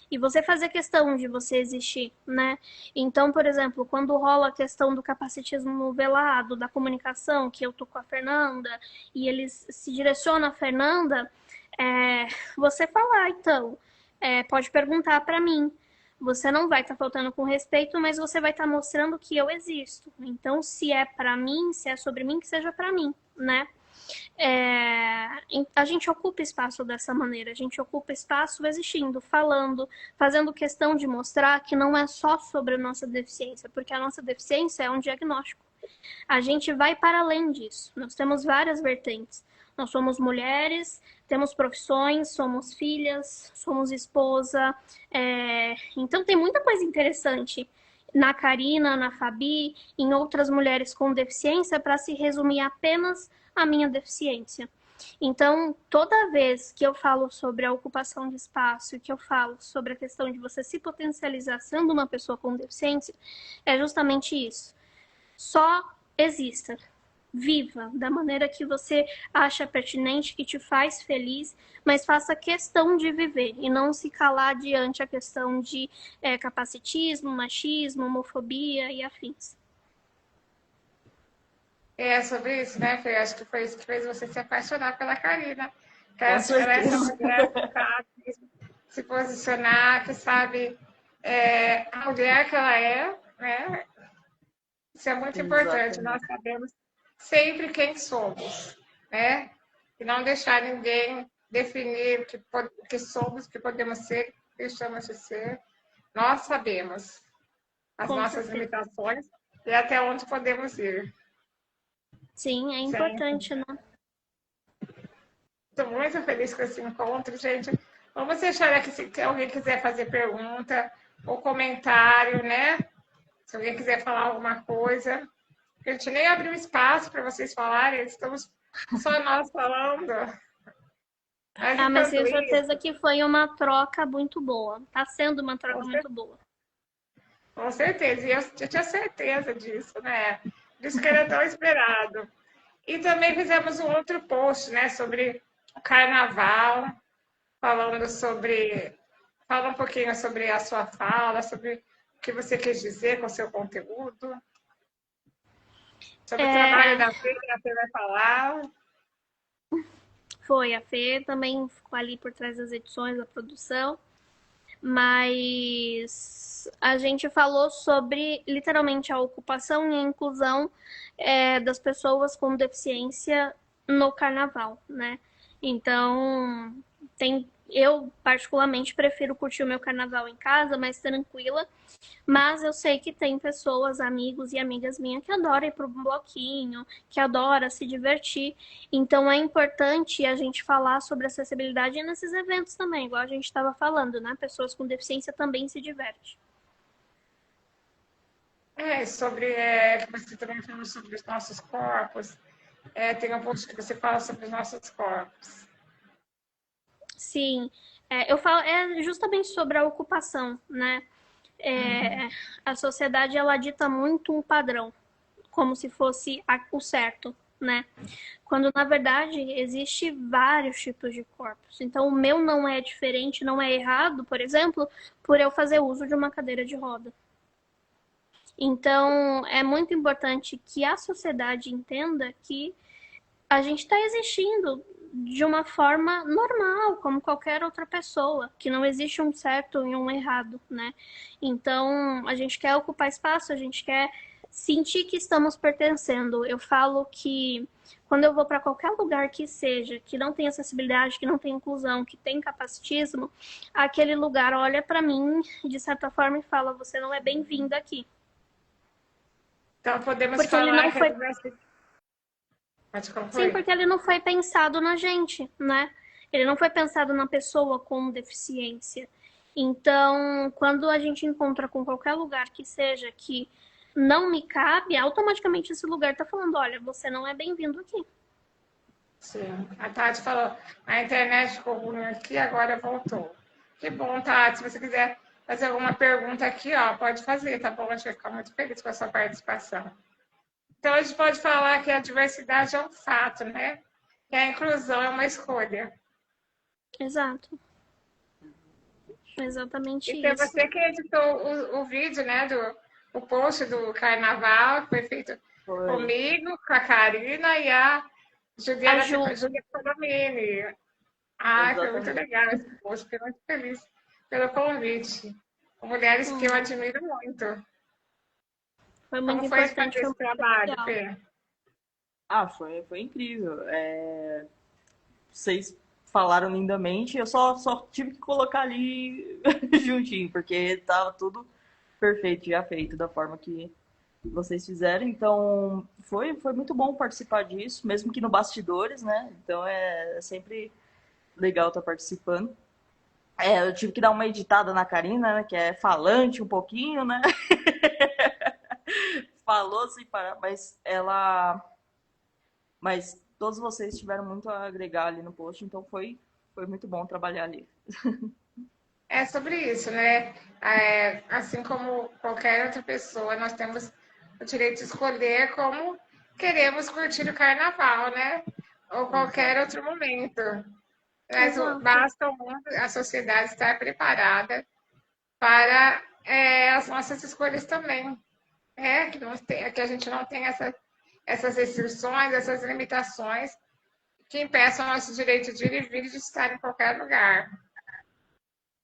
E você fazer questão de você existir, né? Então, por exemplo, quando rola a questão do capacitismo velado, da comunicação, que eu tô com a Fernanda, e eles se direcionam à Fernanda, você falar, então, pode perguntar para mim. Você não vai estar faltando com respeito, mas você vai estar mostrando que eu existo. Então, se é para mim, se é sobre mim, que seja para mim, né? A gente ocupa espaço dessa maneira, a gente ocupa espaço existindo, falando, fazendo questão de mostrar que não é só sobre a nossa deficiência, porque a nossa deficiência é um diagnóstico. A gente vai para além disso, nós temos várias vertentes. Nós somos mulheres, temos profissões, somos filhas, somos esposa. Então tem muita coisa interessante na Karina, na Fabi, em outras mulheres com deficiência, para se resumir apenas a minha deficiência. Então, toda vez que eu falo sobre a ocupação de espaço, que eu falo sobre a questão de você se potencializar sendo uma pessoa com deficiência, é justamente isso. Só exista. Viva da maneira que você acha pertinente, que te faz feliz, mas faça questão de viver e não se calar diante a questão de capacitismo, machismo, homofobia e afins. É sobre isso, né, Fê? Acho que foi isso que fez você se apaixonar pela Karina. Com Ela é essa certeza. mulher que sabe se posicionar, que sabe a mulher que ela é, né? Isso é muito importante. Nós sabemos sempre quem somos, né? E não deixar ninguém definir o que somos, o que podemos ser, o que deixamos de ser. nós sabemos as Com nossas certeza. limitações e até onde podemos ir. Sim, é Sempre. importante, né? Estou muito feliz com esse encontro, gente. Vamos deixar aqui se alguém quiser fazer pergunta ou comentário, né? Se alguém quiser falar alguma coisa. A gente nem abriu espaço para vocês falarem, estamos só nós falando. Mas Ah, mas enquanto tenho certeza isso, que foi uma troca muito boa. Tá sendo uma com troca muito boa. com certeza, e eu tinha certeza disso, né? Disso que era tão esperado. E também fizemos um outro post, né, sobre o carnaval, falando sobre. Fala um pouquinho sobre a sua fala, sobre o que você quis dizer com o seu conteúdo, sobre o trabalho É, da Fê, que a Fê vai falar. foi, a Fê também ficou ali por trás das edições, da produção, mas a gente falou sobre literalmente a ocupação e a inclusão das pessoas com deficiência no carnaval, né? Então, eu particularmente prefiro curtir o meu carnaval em casa, mais tranquila, mas eu sei que tem pessoas, amigos e amigas minhas que adoram ir para um bloquinho, que adoram se divertir. Então é importante a gente falar sobre acessibilidade nesses eventos também, igual a gente estava falando, né? Pessoas com deficiência também se divertem. Sobre que você também falou sobre os nossos corpos. Tem um ponto que você fala sobre os nossos corpos. Sim, eu falo justamente sobre a ocupação, né? A sociedade ela dita muito um padrão, como se fosse o certo, né? Quando na verdade existe vários tipos de corpos. Então o meu não é diferente, não é errado, por exemplo, por eu fazer uso de uma cadeira de roda. Então é muito importante que a sociedade entenda que a gente está existindo de uma forma normal, como qualquer outra pessoa, que não existe um certo e um errado, né? Então, a gente quer ocupar espaço, a gente quer sentir que estamos pertencendo. Eu falo que quando eu vou para qualquer lugar que seja, que não tem acessibilidade, que não tem inclusão, que tem capacitismo, aquele lugar olha para mim de certa forma e fala: você não é bem-vindo aqui. Então, podemos Porque ele falar não que a foi diversidade. Pode Sim, concluir. porque ele não foi pensado na gente, né? Ele não foi pensado na pessoa com deficiência. Então, quando a gente encontra com qualquer lugar que seja que não me cabe, automaticamente esse lugar está falando: olha, você não é bem-vindo aqui. Sim. A Tati falou, a internet ficou ruim aqui, agora voltou. Que bom, Tati. Se você quiser fazer alguma pergunta aqui, ó, pode fazer, tá bom? A gente vai ficar muito feliz com a sua participação. Então, a gente pode falar que a diversidade é um fato, né? Que a inclusão é uma escolha. Exato. E Exatamente foi isso. você que editou o vídeo, né, o post do carnaval, que foi feito Foi. comigo, com a Karina e a A Ju, Júlia Colomini. Foi muito Exatamente. legal esse post, fiquei muito feliz pelo convite. Mulheres que eu hum, admiro muito. foi Como muito foi de importante, fazer foi esse muito trabalho, especial. Fê? Foi incrível. Vocês falaram lindamente, eu só tive que colocar ali juntinho, porque tava tudo perfeito, já feito da forma que vocês fizeram. Então, foi muito bom participar disso, mesmo que no bastidores, né? Então, é sempre legal estar participando. Eu tive que dar uma editada na Karina, né, que é falante um pouquinho, né? Falou sem parar, mas todos vocês tiveram muito a agregar ali no post, então foi muito bom trabalhar ali. É sobre isso, né? Assim como qualquer outra pessoa, nós temos o direito de escolher como queremos curtir o carnaval, né? Ou qualquer Exato. outro momento. Mas Exato. basta a sociedade estar preparada para as nossas escolhas também. Que a gente não tem essas restrições, essas limitações que impeçam o nosso direito de ir e vir de estar em qualquer lugar.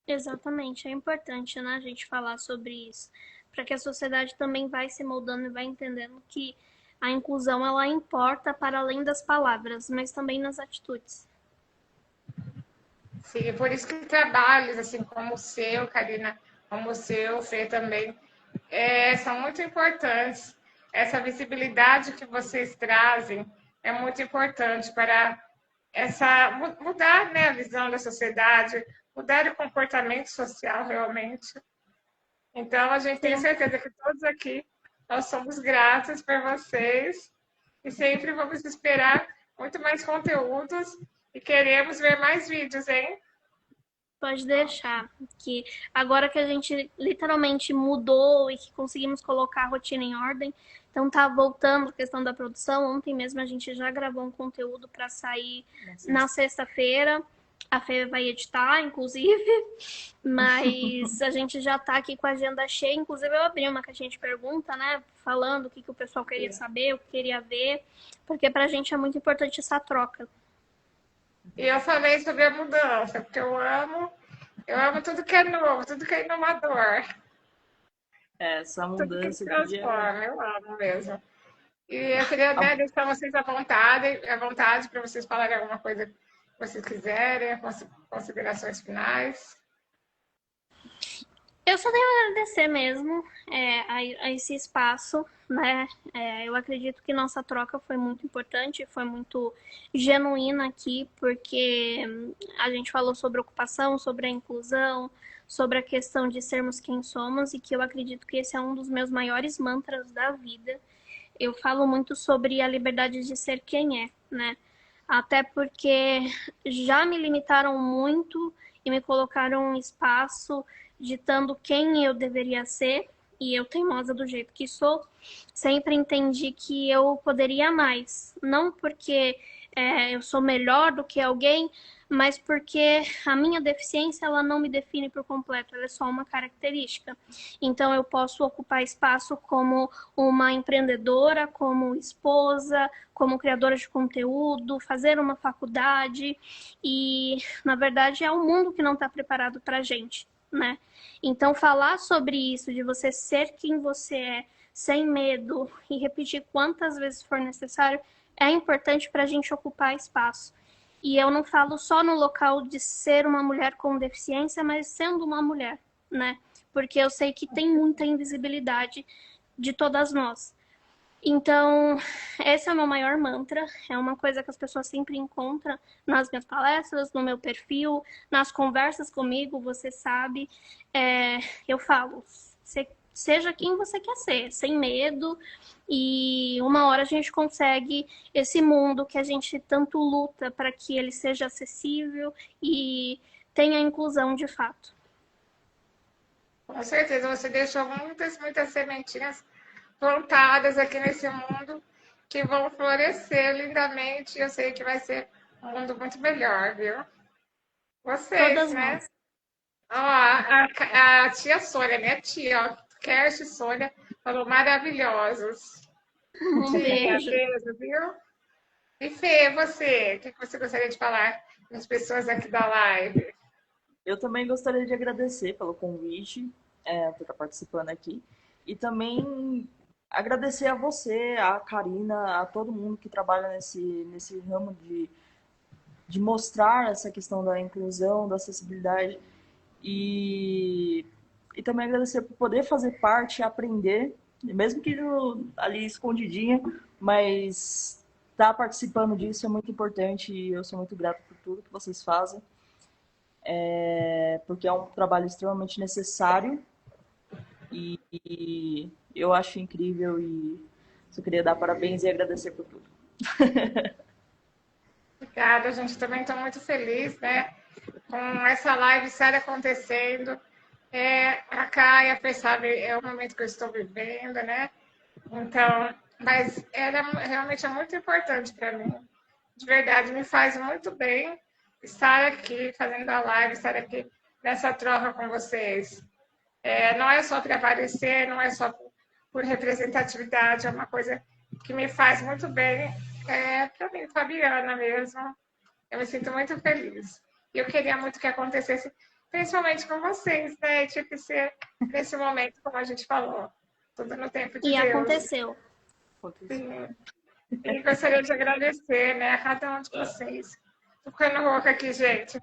Exatamente, é importante, né, a gente falar sobre isso, para que a sociedade também vai se moldando e vai entendendo que a inclusão ela importa para além das palavras, mas também nas atitudes. Sim, por isso que trabalhos assim como o seu, Karina, como o seu, Fê, também, são muito importantes. Essa visibilidade que vocês trazem é muito importante para mudar, né, a visão da sociedade, mudar o comportamento social realmente. Então, a gente tem Sim. certeza que todos aqui nós somos gratos por vocês e sempre vamos esperar muito mais conteúdos e queremos ver mais vídeos, hein? Pode deixar. Que agora que a gente literalmente mudou e que conseguimos colocar a rotina em ordem, então tá voltando a questão da produção. Ontem mesmo a gente já gravou um conteúdo para sair na sexta-feira. A Fê vai editar, inclusive, mas a gente já tá aqui com a agenda cheia. Inclusive, eu abri uma caixinha de pergunta, né? Falando o que o pessoal queria saber, o que queria ver, porque pra gente é muito importante essa troca. E eu falei sobre a mudança, porque eu amo tudo que é novo, tudo que é inovador, Essa tudo que mudança aqui transforma, eu amo mesmo. E eu queria, né, deixar vocês à vontade para vocês falarem alguma coisa que vocês quiserem, considerações finais. Eu só tenho a agradecer mesmo a esse espaço, né? Eu acredito que nossa troca foi muito importante, foi muito genuína aqui, porque a gente falou sobre ocupação, sobre a inclusão, sobre a questão de sermos quem somos, e que eu acredito que esse é um dos meus maiores mantras da vida. Eu falo muito sobre a liberdade de ser quem é, né? Até porque já me limitaram muito e me colocaram um espaço ditando quem eu deveria ser, e eu, teimosa do jeito que sou, sempre entendi que eu poderia mais. Não porque eu sou melhor do que alguém, mas porque a minha deficiência ela não me define por completo, ela é só uma característica. Então eu posso ocupar espaço como uma empreendedora, como esposa, como criadora de conteúdo, fazer uma faculdade, e na verdade é o mundo que não está preparado para a gente, né? Então falar sobre isso, de você ser quem você é, sem medo, e repetir quantas vezes for necessário, é importante para a gente ocupar espaço. E eu não falo só no local de ser uma mulher com deficiência, mas sendo uma mulher, né? Porque eu sei que tem muita invisibilidade de todas nós. Então, esse é o meu maior mantra, é uma coisa que as pessoas sempre encontram nas minhas palestras, no meu perfil, nas conversas comigo, você sabe. Eu falo, seja quem você quer ser, sem medo, e uma hora a gente consegue esse mundo que a gente tanto luta para que ele seja acessível e tenha inclusão de fato. Com certeza, você deixou muitas, muitas sementinhas plantadas aqui nesse mundo que vão florescer lindamente. Eu sei que vai ser um mundo muito melhor, viu? Vocês, Todas né? nós. Ó, a tia Sônia, minha tia, ó, Kersh e Sônia, falou maravilhosos. Um beijo. Beijo, viu? E Fê, você, o que você gostaria de falar para as pessoas aqui da live? eu também gostaria de agradecer pelo convite, por estar participando aqui. E também agradecer a você, a Karina, a todo mundo que trabalha nesse ramo de mostrar essa questão da inclusão, da acessibilidade. E também agradecer por poder fazer parte e aprender, mesmo que ali escondidinha, mas estar participando disso é muito importante e eu sou muito grato por tudo que vocês fazem, porque é um trabalho extremamente necessário e eu acho incrível e só queria dar parabéns e agradecer por tudo. Obrigada, a gente também está muito feliz, né, com essa live séria acontecendo. A Caia, a Fê sabe, é o momento que eu estou vivendo, né? Então, mas realmente é muito importante para mim. De verdade, me faz muito bem estar aqui fazendo a live, estar aqui nessa troca com vocês. Não é só para aparecer, não é só por representatividade, é uma coisa que me faz muito bem. Para mim, Fabiana mesmo, eu me sinto muito feliz. E eu queria muito que acontecesse, principalmente com vocês, né? Tinha que ser nesse momento, como a gente falou, tudo no tempo de E Deus. aconteceu. Sim. E gostaria de agradecer, né, a cada um de vocês. Tô ficando rouca aqui, gente.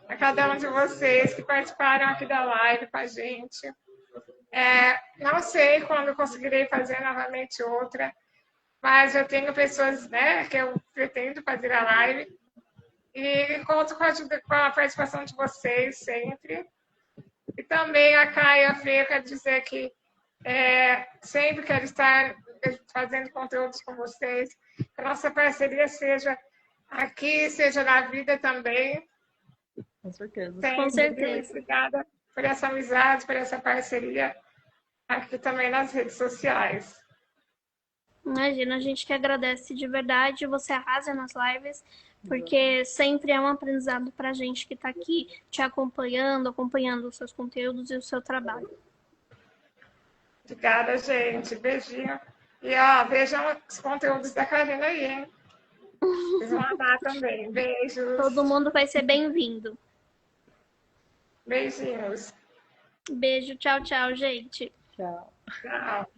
a cada um de vocês que participaram aqui da live com a gente. Não sei quando conseguirei fazer novamente outra, mas eu tenho pessoas, né, que eu pretendo fazer a live e conto com a participação de vocês sempre. E também a Caia e a Fê, quero dizer que sempre quero estar fazendo conteúdos com vocês, que a nossa parceria seja aqui, seja na vida também. Com certeza. Sempre. Com certeza. Obrigada por essa amizade, por essa parceria aqui também nas redes sociais. Imagina, a gente que agradece de verdade, você arrasa nas lives, porque sempre é um aprendizado pra gente que tá aqui te acompanhando os seus conteúdos e o seu trabalho. Obrigada, gente. Beijinho. E, vejam os conteúdos da Karina aí, hein? Vocês vão amar também. Beijos. Todo mundo vai ser bem-vindo. Beijinhos. Beijo, tchau, tchau, gente. Tchau. Tchau.